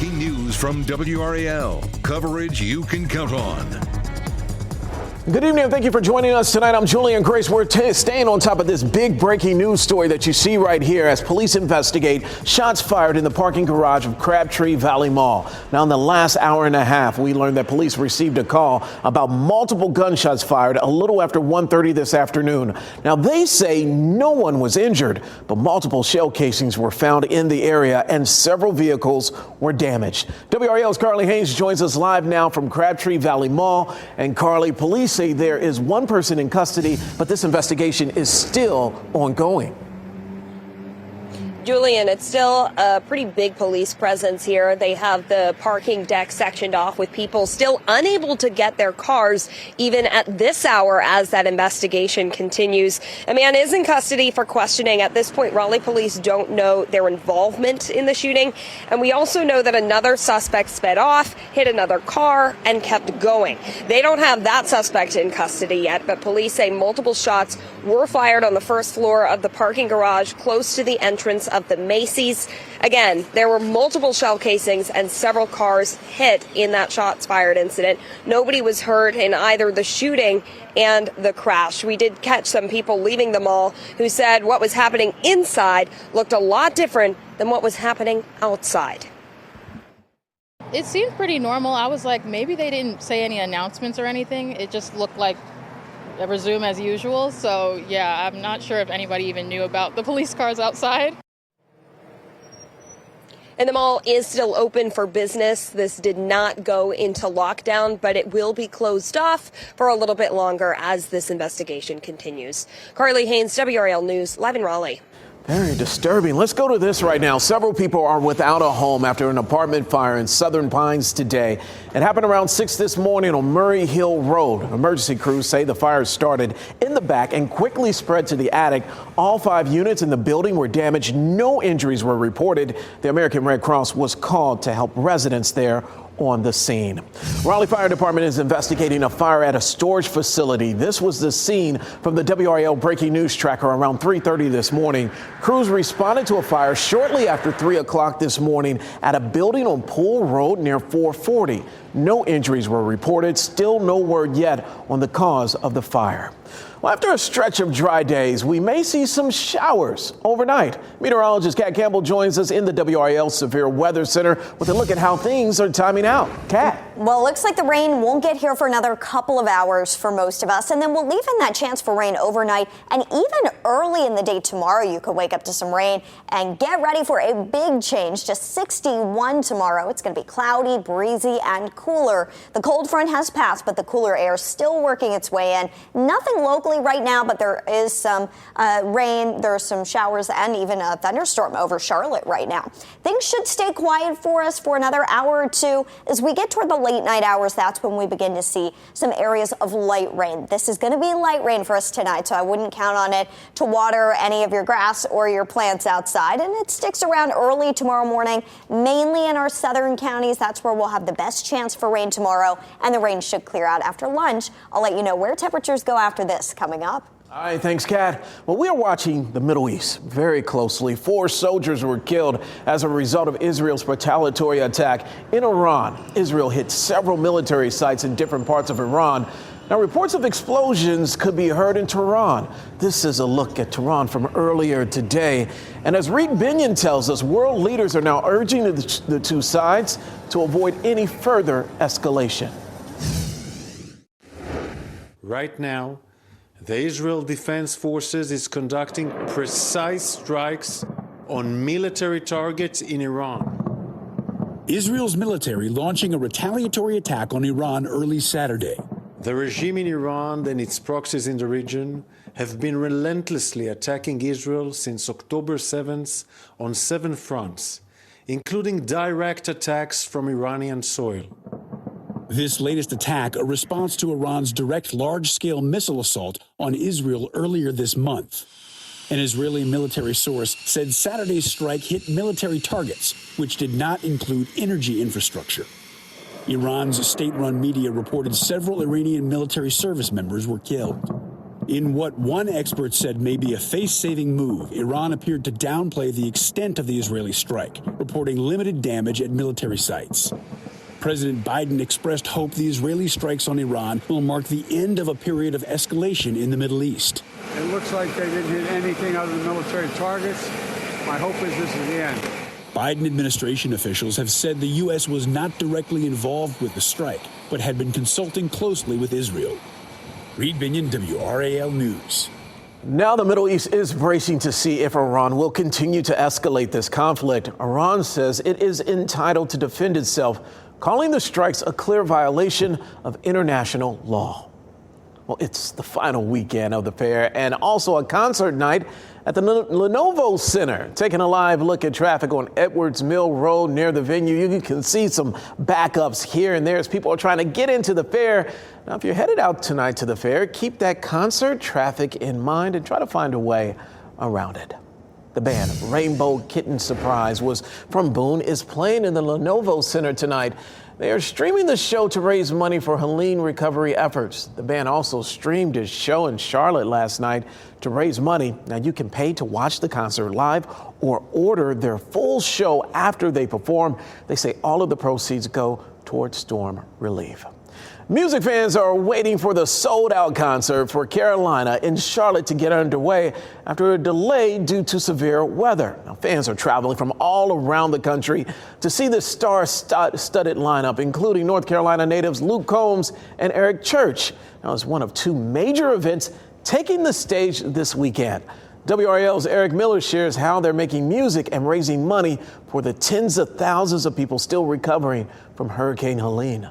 breaking news from WRAL. Coverage you can count on. Good evening and thank you for joining us tonight. I'm Julian Grace. We're staying on top of this big breaking news story that you see right here as police investigate shots fired in the parking garage of Crabtree Valley Mall. Now, in the last hour and a half, we learned that police received a call about multiple gunshots fired a little after 1:30 this afternoon. Now, they say no one was injured, but multiple shell casings were found in the area and several vehicles were damaged. WRAL's Carly Haynes joins us live now from Crabtree Valley Mall. And Carly, police say there is one person in custody, but this investigation is still ongoing. Julian, it's still a pretty big police presence here. They have the parking deck sectioned off with people still unable to get their cars, even at this hour as that investigation continues. A man is in custody for questioning. At this point, Raleigh police don't know their involvement in the shooting. And we also know that another suspect sped off, hit another car, and kept going. They don't have that suspect in custody yet, but police say multiple shots were fired on the first floor of the parking garage close to the entrance of the Macy's. Again, there were multiple shell casings and several cars hit in that shots fired incident. Nobody was hurt in either the shooting and the crash. We did catch some people leaving the mall who said what was happening inside looked a lot different than what was happening outside. It seemed pretty normal. I was like, maybe they didn't say any announcements or anything. It just looked like a resume as usual. So, yeah, I'm not sure if anybody even knew about the police cars outside. And the mall is still open for business. This did not go into lockdown, but it will be closed off for a little bit longer as this investigation continues. Carly Haynes, WRAL News, live in Raleigh. Very disturbing. Let's go to this right now. Several people are without a home after an apartment fire in Southern Pines today. It happened around 6 this morning on Murray Hill Road. Emergency crews say the fire started in the back and quickly spread to the attic. All 5 units in the building were damaged. No injuries were reported. The American Red Cross was called to help residents there on the scene. Raleigh Fire Department is investigating a fire at a storage facility. This was the scene from the WRAL breaking news tracker around 3:30 this morning. Crews responded to a fire shortly after 3 o'clock this morning at a building on Pool Road near 440. No injuries were reported. Still no word yet on the cause of the fire. Well, after a stretch of dry days, we may see some showers overnight. Meteorologist Kat Campbell joins us in the WRAL Severe Weather Center with a look at how things are timing out. Kat. Well, it looks like the rain won't get here for another couple of hours for most of us, and then we'll leave in that chance for rain overnight. And even early in the day tomorrow, you could wake up to some rain and get ready for a big change. Just 61 tomorrow. It's going to be cloudy, breezy, and cooler. The cold front has passed, but the cooler air is still working its way in. Nothing locally right now, but there is some rain. There are some showers and even a thunderstorm over Charlotte right now. Things should stay quiet for us for another hour or two. As we get toward the late night hours, that's when we begin to see some areas of light rain. This is going to be light rain for us tonight, so I wouldn't count on it to water any of your grass or your plants outside. And it sticks around early tomorrow morning, mainly in our southern counties. That's where we'll have the best chance for rain tomorrow, and the rain should clear out after lunch. I'll let you know where temperatures go after this coming up. All right, thanks, Kat. Well, we are watching the Middle East very closely. 4 soldiers were killed as a result of Israel's retaliatory attack in Iran. Israel hit several military sites in different parts of Iran. Now, reports of explosions could be heard in Tehran. This is a look at Tehran from earlier today. And as Reed Binion tells us, world leaders are now urging the two sides to avoid any further escalation. Right now, the Israel Defense Forces is conducting precise strikes on military targets in Iran. Israel's military launching a retaliatory attack on Iran early Saturday. The regime in Iran and its proxies in the region have been relentlessly attacking Israel since October 7th on 7 fronts, including direct attacks from Iranian soil. This latest attack, a response to Iran's direct large-scale missile assault on Israel earlier this month. An Israeli military source said Saturday's strike hit military targets, which did not include energy infrastructure. Iran's state-run media reported several Iranian military service members were killed. In what one expert said may be a face-saving move, Iran appeared to downplay the extent of the Israeli strike, reporting limited damage at military sites. President Biden expressed hope the Israeli strikes on Iran will mark the end of a period of escalation in the Middle East. It looks like they didn't hit anything other than military targets. My hope is this is the end. Biden administration officials have said the U.S. was not directly involved with the strike, but had been consulting closely with Israel. Reed Binion, WRAL News. Now the Middle East is bracing to see if Iran will continue to escalate this conflict. Iran says it is entitled to defend itself, calling the strikes a clear violation of international law. Well, it's the final weekend of the fair and also a concert night at the Lenovo Center. Taking a live look at traffic on Edwards Mill Road near the venue, you can see some backups here and there as people are trying to get into the fair. Now, if you're headed out tonight to the fair, keep that concert traffic in mind and try to find a way around it. The band Rainbow Kitten Surprise was from Boone is playing in the Lenovo Center tonight. They are streaming the show to raise money for Helene recovery efforts. The band also streamed a show in Charlotte last night to raise money. Now you can pay to watch the concert live or order their full show after they perform. They say all of the proceeds go towards storm relief. Music fans are waiting for the sold-out concert for Carolina in Charlotte to get underway after a delay due to severe weather. Now, fans are traveling from all around the country to see the star-studded lineup, including North Carolina natives Luke Combs and Eric Church. Now, it's one of two major events taking the stage this weekend. WRAL's Eric Miller shares how they're making music and raising money for the tens of thousands of people still recovering from Hurricane Helene.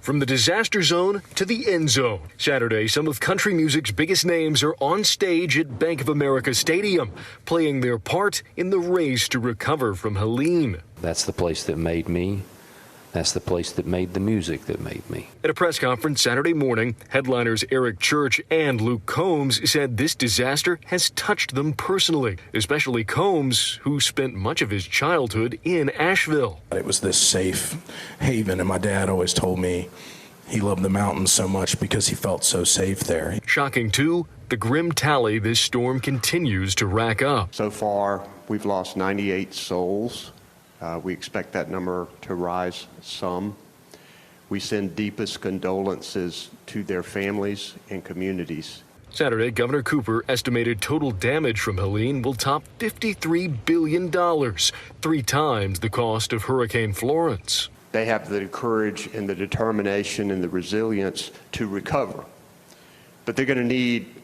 From the disaster zone to the end zone. Saturday, some of country music's biggest names are on stage at Bank of America Stadium, playing their part in the race to recover from Helene. That's the place that made me. That's the place that made the music that made me. At a press conference Saturday morning, headliners Eric Church and Luke Combs said this disaster has touched them personally, especially Combs, who spent much of his childhood in Asheville. It was this safe haven, and my dad always told me he loved the mountains so much because he felt so safe there. Shocking, too, the grim tally this storm continues to rack up. So far, we've lost 98 souls. We expect that number to rise some. We send deepest condolences to their families and communities. Saturday, Governor Cooper estimated total damage from Helene will top $53 billion, 3 times the cost of Hurricane Florence. They have the courage and the determination and the resilience to recover, but they're going to need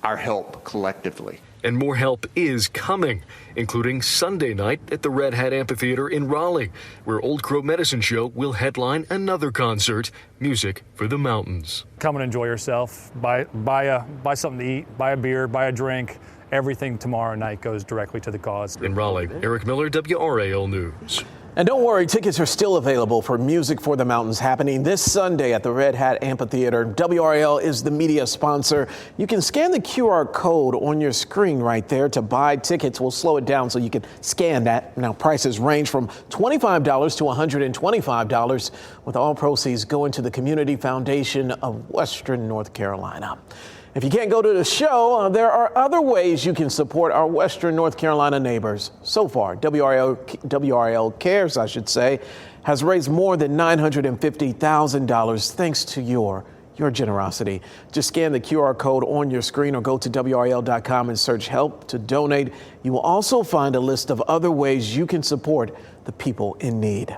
our help collectively. And more help is coming, including Sunday night at the Red Hat Amphitheater in Raleigh, where Old Crow Medicine Show will headline another concert, Music for the Mountains. Come and enjoy yourself. Buy something to eat, buy a beer, buy a drink. Everything tomorrow night goes directly to the cause. In Raleigh, Eric Miller, WRAL News. And don't worry, tickets are still available for Music for the Mountains happening this Sunday at the Red Hat Amphitheater. WRAL is the media sponsor. You can scan the QR code on your screen right there to buy tickets. We'll slow it down so you can scan that. Now, prices range from $25 to $125, with all proceeds going to the Community Foundation of Western North Carolina. If you can't go to the show, there are other ways you can support our Western North Carolina neighbors. So far, WRAL Cares, has raised more than $950,000 thanks to your generosity. Just scan the QR code on your screen or go to WRAL.com and search Help to Donate. You will also find a list of other ways you can support the people in need.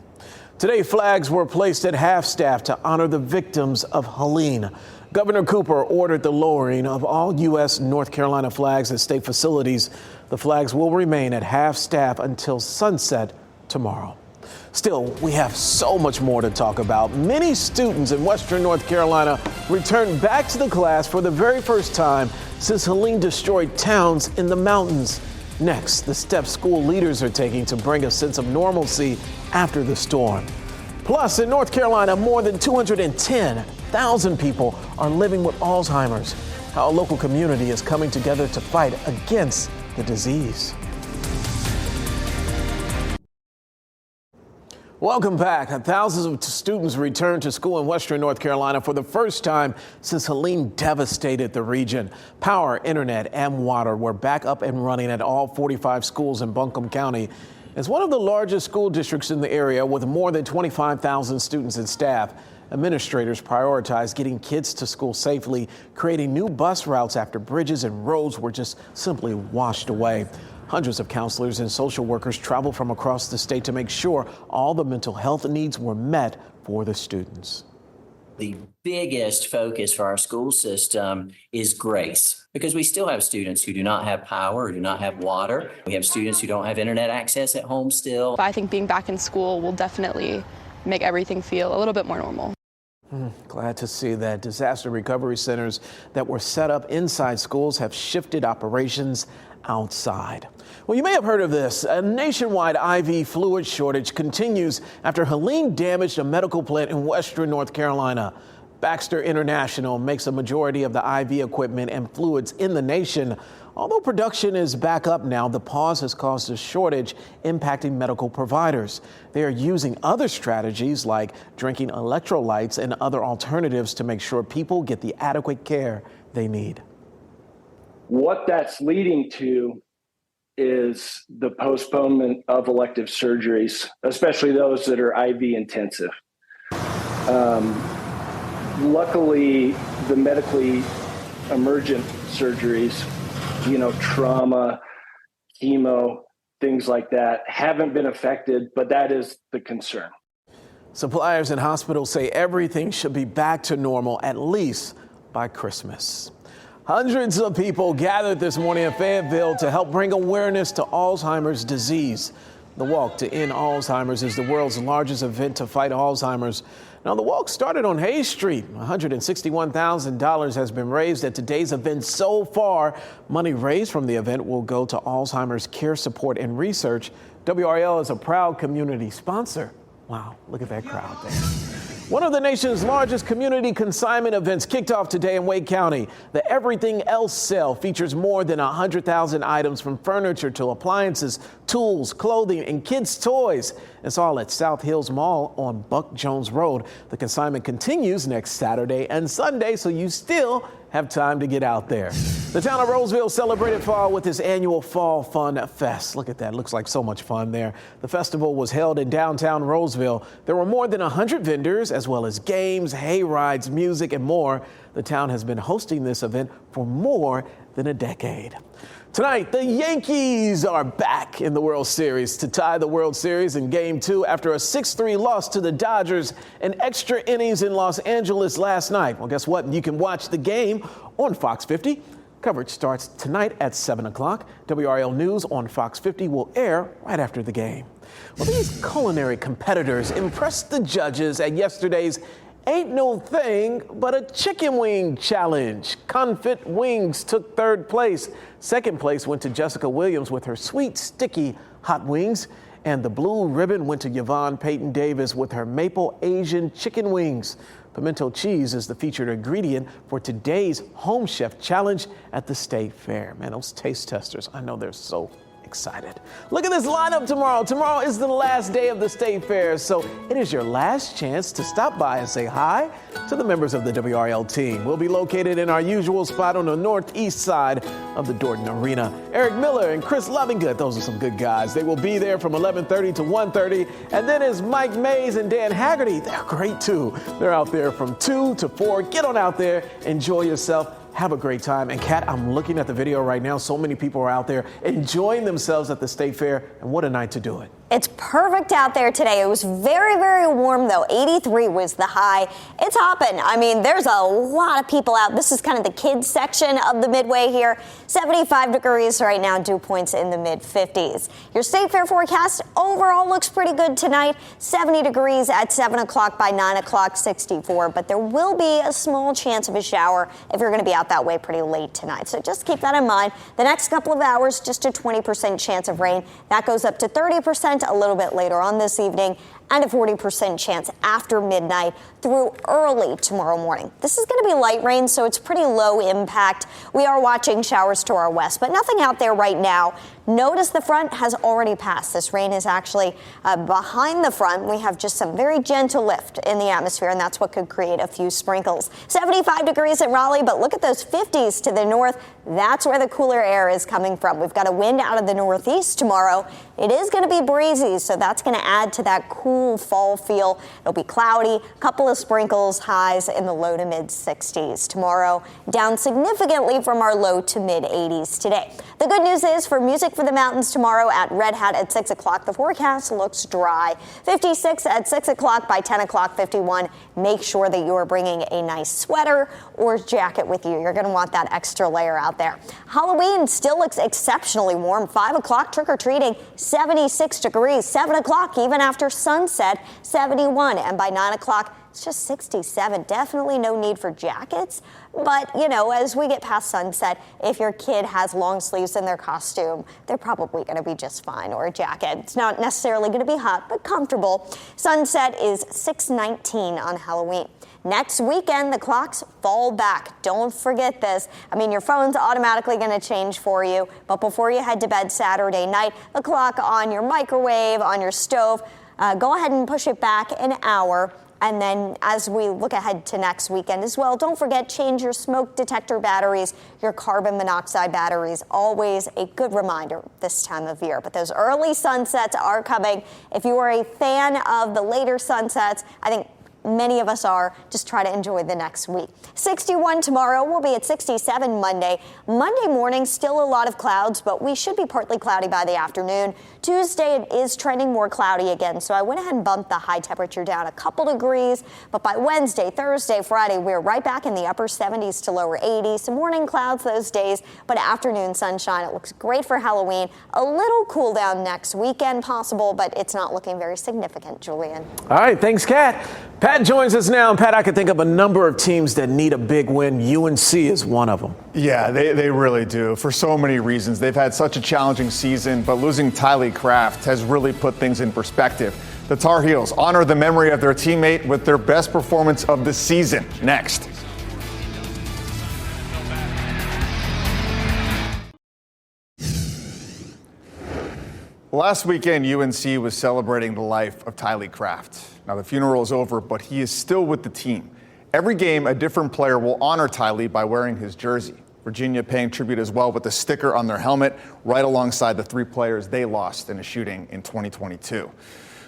Today, flags were placed at half-staff to honor the victims of Helene. Governor Cooper ordered the lowering of all U.S. North Carolina flags at state facilities. The flags will remain at half-staff until sunset tomorrow. Still, we have so much more to talk about. Many students in Western North Carolina returned back to the class for the very first time since Helene destroyed towns in the mountains. Next, the steps school leaders are taking to bring a sense of normalcy after the storm. Plus, in North Carolina, more than 210,000 people are living with Alzheimer's. How a local community is coming together to fight against the disease. Welcome back. Thousands of students returned to school in western North Carolina for the first time since Helene devastated the region. Power, internet, and water were back up and running at all 45 schools in Buncombe County. It's one of the largest school districts in the area with more than 25,000 students and staff. Administrators prioritized getting kids to school safely, creating new bus routes after bridges and roads were just simply washed away. Hundreds of counselors and social workers traveled from across the state to make sure all the mental health needs were met for the students. The biggest focus for our school system is grace, because we still have students who do not have power or do not have water. We have students who don't have internet access at home still. I think being back in school will definitely make everything feel a little bit more normal. Glad to see that. Disaster recovery centers that were set up inside schools have shifted operations outside. Well, you may have heard of this. A nationwide IV fluid shortage continues after Helene damaged a medical plant in western North Carolina. Baxter International makes a majority of the IV equipment and fluids in the nation. Although production is back up now, the pause has caused a shortage impacting medical providers. They are using other strategies like drinking electrolytes and other alternatives to make sure people get the adequate care they need. What that's leading to is the postponement of elective surgeries, especially those that are IV intensive. Luckily, the medically emergent surgeries, trauma, chemo, things like that, haven't been affected, but that is the concern. Suppliers and hospitals say everything should be back to normal at least by Christmas. Hundreds of people gathered this morning in Fayetteville to help bring awareness to Alzheimer's disease. The Walk to End Alzheimer's is the world's largest event to fight Alzheimer's. Now, the walk started on Hayes Street. $161,000 has been raised at today's event so far. Money raised from the event will go to Alzheimer's care support and research. WRAL is a proud community sponsor. Wow, look at that crowd there. One of the nation's largest community consignment events kicked off today in Wake County. The Everything Else sale features more than 100,000 items from furniture to appliances, tools, clothing, and kids' toys. It's all at South Hills Mall on Buck Jones Road. The consignment continues next Saturday and Sunday, so you still have time to get out there. The town of Roseville celebrated fall with its annual Fall Fun Fest. Look at that. Looks like so much fun there. The festival was held in downtown Roseville. There were more than 100 vendors, as well as games, hay rides, music, and more. The town has been hosting this event for more than a decade. Tonight, the Yankees are back in the World Series to tie the World Series in Game 2 after a 6-3 loss to the Dodgers in extra innings in Los Angeles last night. Well, guess what? You can watch the game on Fox 50. Coverage starts tonight at 7 o'clock. WRAL News on Fox 50 will air right after the game. Well, these culinary competitors impressed the judges at yesterday's Ain't No Thing But a Chicken Wing Challenge. Confit Wings took third place. Second place went to Jessica Williams with her sweet, sticky hot wings. And the blue ribbon went to Yvonne Payton Davis with her maple Asian chicken wings. Pimento cheese is the featured ingredient for today's Home Chef Challenge at the State Fair. Man, those taste testers, I know they're so excited. Look at this lineup tomorrow. Tomorrow is the last day of the State Fair, so it is your last chance to stop by and say hi to the members of the WRAL team. We'll be located in our usual spot on the northeast side of the Dorton Arena. Eric Miller and Chris Lovingood, those are some good guys. They will be there from 11:30 to 1:30. And then is Mike Mays and Dan Haggerty. They're great too. They're out there from 2 to 4. Get on out there, enjoy yourself. Have a great time. And Kat, I'm looking at the video right now. So many people are out there enjoying themselves at the State Fair. And what a night to do it. It's perfect out there today. It was very, very warm, though. 83 was the high. It's hopping. I mean, there's a lot of people out. This is kind of the kids section of the Midway here. 75 degrees right now, dew points in the mid-50s. Your State Fair forecast overall looks pretty good tonight. 70 degrees at 7 o'clock, by 9 o'clock, 64. But there will be a small chance of a shower if you're going to be out that way pretty late tonight. So just keep that in mind. The next couple of hours, just a 20% chance of rain. That goes up to 30% a little bit later on this evening. and a 40% chance after midnight through early tomorrow morning. This is going to be light rain, so it's pretty low impact. We are watching showers to our west, but nothing out there right now. Notice the front has already passed. This rain is actually behind the front. We have just some very gentle lift in the atmosphere, and that's what could create a few sprinkles. 75 degrees at Raleigh, but look at those 50s to the north. That's where the cooler air is coming from. We've got a wind out of the northeast tomorrow. It is going to be breezy, so that's going to add to that cool fall feel. It'll be cloudy, a couple of sprinkles, highs in the low to mid 60s. Tomorrow, down significantly from our low to mid 80s today. The good news is for Music for the Mountains tomorrow at Red Hat at 6 o'clock, the forecast looks dry. 56 at 6 o'clock, by 10 o'clock, 51. Make sure that you are bringing a nice sweater or jacket with you. You're going to want that extra layer out there. Halloween still looks exceptionally warm. 5 o'clock, trick-or-treating, 76 degrees. 7 o'clock, even after sunset, 71. And by 9 o'clock, it's just 67. Definitely no need for jackets. But, you know, as we get past sunset, if your kid has long sleeves in their costume, they're probably going to be just fine, or a jacket. It's not necessarily going to be hot, but comfortable. Sunset is 6:19 on Halloween. Next weekend, the clocks fall back. Don't forget this. I mean, your phone's automatically going to change for you. But before you head to bed Saturday night, the clock on your microwave, on your stove, go ahead and push it back an hour. And then as we look ahead to next weekend as well, don't forget, change your smoke detector batteries, your carbon monoxide batteries. Always a good reminder this time of year. But those early sunsets are coming. If you are a fan of the later sunsets, I think many of us are. Just try to enjoy the next week. 61 tomorrow. We'll be at 67 Monday. Monday morning, still a lot of clouds, but we should be partly cloudy by the afternoon. Tuesday, it is trending more cloudy again, so I went ahead and bumped the high temperature down a couple degrees. But by Wednesday, Thursday, Friday, we're right back in the upper 70s to lower 80s. Some morning clouds those days, but afternoon sunshine. It looks great for Halloween. A little cool down next weekend possible, but it's not looking very significant, Julian. All right, thanks, Kat. Pat joins us now. Pat, I can think of a number of teams that need a big win. UNC is one of them. Yeah, they really do, for so many reasons. They've had such a challenging season, but losing Tylee Kraft has really put things in perspective. The Tar Heels honor the memory of their teammate with their best performance of the season. Next. Last weekend, UNC was celebrating the life of Tylee Kraft. Now, the funeral is over, but he is still with the team. Every game, a different player will honor Tylee by wearing his jersey. Virginia paying tribute as well with a sticker on their helmet right alongside the 3 players they lost in a shooting in 2022.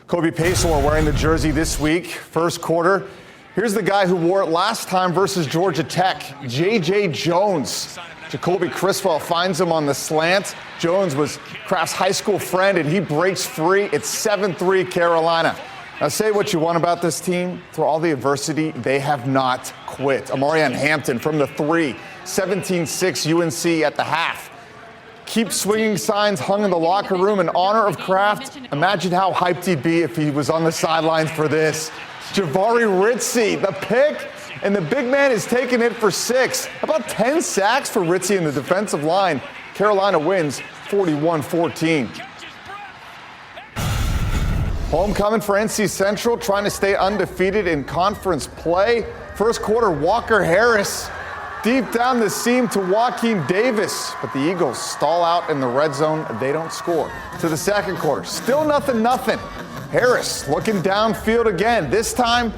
Kobe Paisel are wearing the jersey this week, first quarter. Here's the guy who wore it last time versus Georgia Tech, J.J. Jones. Jacoby Criswell finds him on the slant. Jones was Kraft's high school friend, and he breaks free. It's 7-3 Carolina. Now, say what you want about this team. Through all the adversity, they have not quit. Amarian Hampton from the 3, 17-6 UNC at the half. Keep swinging signs hung in the locker room in honor of Kraft. Imagine how hyped he'd be if he was on the sidelines for this. Jabari Ritzie, the pick, and the big man is taking it for 6. About 10 sacks for Ritzie in the defensive line. Carolina wins 41-14. Homecoming for NC Central, trying to stay undefeated in conference play. First quarter, Walker Harris deep down the seam to Joaquin Davis. But the Eagles stall out in the red zone. They don't score. To the second quarter, still 0-0. Harris looking downfield again, this time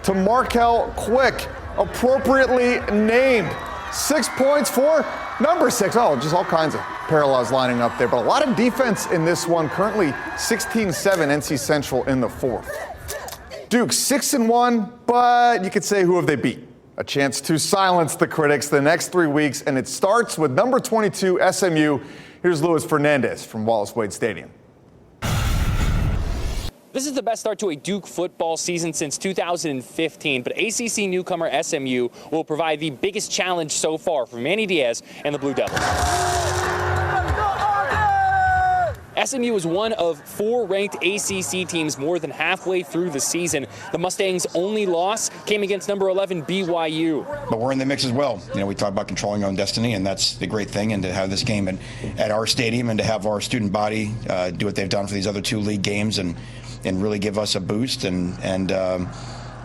to Markel Quick, appropriately named. 6 points for number 6. Oh, just all kinds of parallels lining up there. But a lot of defense in this one. Currently 16-7 NC Central in the fourth. Duke 6-1, but you could say, who have they beat? A chance to silence the critics the next 3 weeks, and it starts with number 22 SMU. Here's Luis Fernandez from Wallace Wade Stadium. This is the best start to a Duke football season since 2015, but ACC newcomer SMU will provide the biggest challenge so far for Manny Diaz and the Blue Devils. SMU was one of 4 ranked ACC teams more than halfway through the season. The Mustangs' only loss came against number 11 BYU. But we're in the mix as well. You know, we talk about controlling our own destiny, and that's the great thing. And to have this game at our stadium and to have our student body do what they've done for these other 2 league games and really give us a boost. And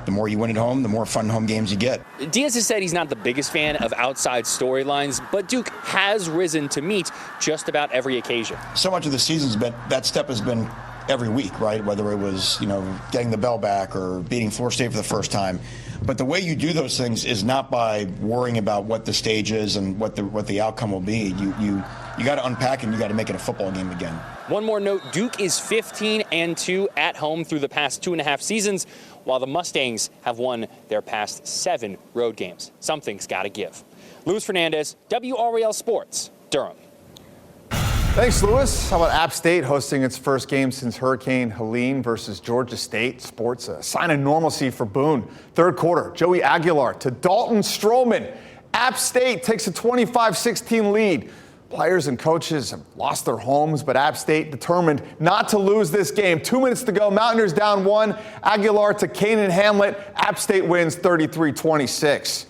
the more you win at home, the more fun home games you get. Diaz has said he's not the biggest fan of outside storylines, but Duke has risen to meet just about every occasion. So much of the season's been, that step has been every week, right? Whether it was, getting the bell back or beating Florida State for the first time. But the way you do those things is not by worrying about what the stage is and what the outcome will be. You got to unpack and you got to make it a football game again. One more note, Duke is 15-2 at home through the past 2.5 seasons, while the Mustangs have won their past 7 road games. Something's got to give. Luis Fernandez, WRAL Sports, Durham. Thanks, Lewis. How about App State hosting its first game since Hurricane Helene versus Georgia State? Sports a sign of normalcy for Boone. Third quarter, Joey Aguilar to Dalton Stroman. App State takes a 25-16 lead. Players and coaches have lost their homes, but App State determined not to lose this game. 2 minutes to go. Mountaineers down 1. Aguilar to Kanan Hamlet. App State wins 33-26.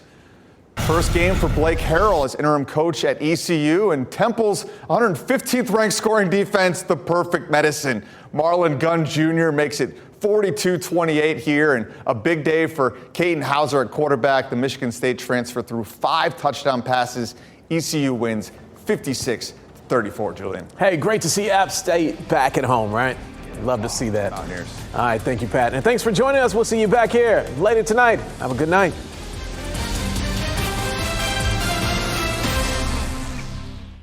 First game for Blake Harrell as interim coach at ECU, and Temple's 115th ranked scoring defense, the perfect medicine. Marlon Gunn Jr. makes it 42-28 here, and a big day for Caden Hauser at quarterback. The Michigan State transfer threw 5 touchdown passes. ECU wins 56-34, Julian. Hey, great to see App State back at home, right? Love to see that. All right, thank you, Pat. And thanks for joining us. We'll see you back here later tonight. Have a good night.